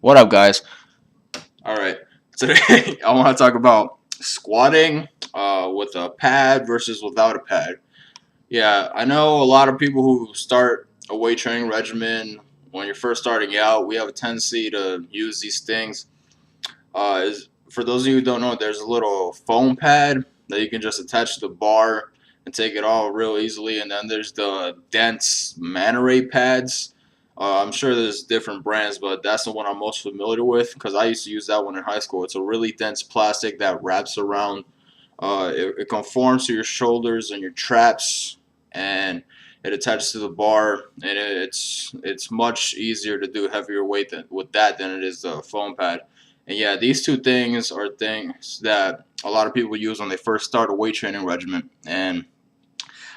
What up, guys? All right, today I want to talk about squatting with a pad versus without a pad. Yeah, I know a lot of people who start a weight training regimen when you're first starting out. We have a tendency to use these things. For those of you who don't know, there's a little foam pad that you can just attach to the bar and take it all real easily. And then there's the dense manta ray pads. I'm sure there's different brands, but that's the one I'm most familiar with because I used to use that one in high school. It's a really dense plastic that wraps around. It conforms to your shoulders and your traps, and it attaches to the bar. And it's much easier to do heavier weight with that than it is the foam pad. And yeah, these two things are things that a lot of people use when they first start a weight training regimen. And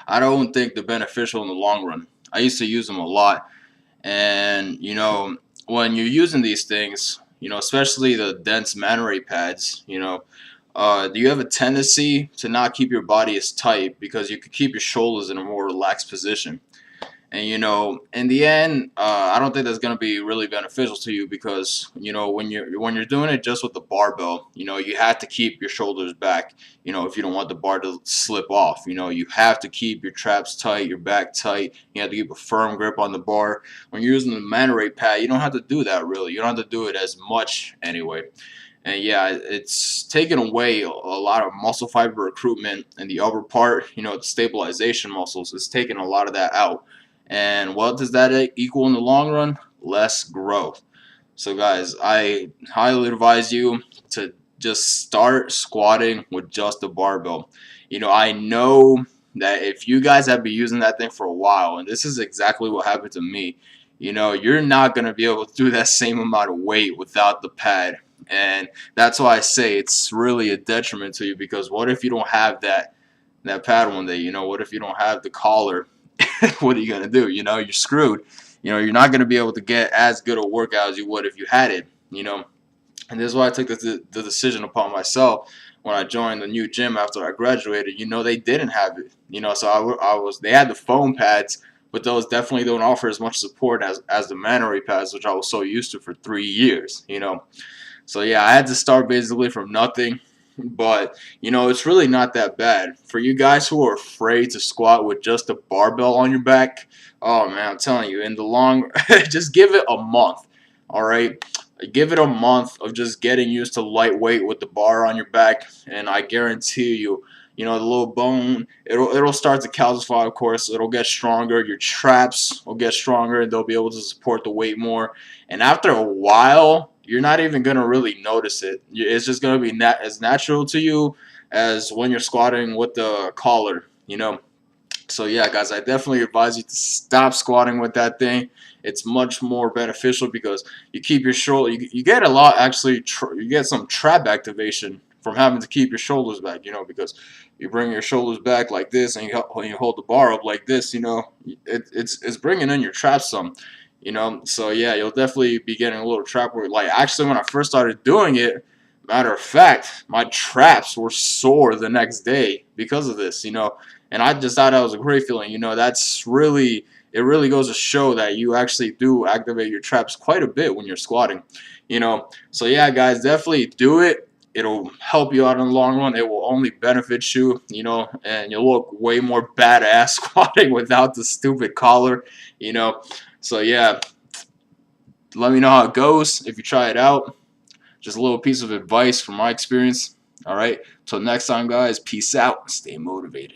I don't think they're beneficial in the long run. I used to use them a lot. And, when you're using these things, especially the dense manta ray pads, do you have a tendency to not keep your body as tight because you could keep your shoulders in a more relaxed position? And in the end, I don't think that's gonna be really beneficial to you because when you're doing it just with the barbell, you have to keep your shoulders back. If you don't want the bar to slip off, you have to keep your traps tight, your back tight. You have to keep a firm grip on the bar. When you're using the manta ray pad, you don't have to do that really. You don't have to do it as much anyway. And yeah, it's taken away a lot of muscle fiber recruitment in the upper part. The stabilization muscles. It's taken a lot of that out. And what does that equal in the long run? Less growth. So, guys, I highly advise you to just start squatting with just a barbell. I know that if you guys have been using that thing for a while, and this is exactly what happened to me, you're not going to be able to do that same amount of weight without the pad. And that's why I say it's really a detriment to you because what if you don't have that pad one day? What if you don't have the collar? What are you gonna do? You're screwed. You're not gonna be able to get as good a workout as you would if you had it. And this is why I took the decision upon myself when I joined the new gym after I graduated. They didn't have it. So I was. They had the foam pads, but those definitely don't offer as much support as the manta ray pads, which I was so used to for 3 years. So yeah, I had to start basically from nothing. But, it's really not that bad. For you guys who are afraid to squat with just a barbell on your back, oh man, I'm telling you, in the long, just give it a month, all right? Give it a month of just getting used to lightweight with the bar on your back, and I guarantee you, the little bone, it'll start to calcify, of course. It'll get stronger. Your traps will get stronger, and they'll be able to support the weight more. And after a while, you're not even going to really notice it. It's just going to be as natural to you as when you're squatting with the collar. So yeah, guys, I definitely advise you to stop squatting with that thing. It's much more beneficial because you keep your shoulder. You get a lot actually. You get some trap activation from having to keep your shoulders back. Because you bring your shoulders back like this, and you hold the bar up like this. It's bringing in your traps some. So yeah, you'll definitely be getting a little trap work. Like actually, when I first started doing it, matter of fact, my traps were sore the next day because of this. And I just thought that was a great feeling. That's really it. Really goes to show that you actually do activate your traps quite a bit when you're squatting. So yeah, guys, definitely do it. It'll help you out in the long run. It will only benefit you, and you'll look way more badass squatting without the stupid collar, you know. So yeah, let me know how it goes if you try it out. Just a little piece of advice from my experience. All right. Till next time, guys. Peace out. Stay motivated.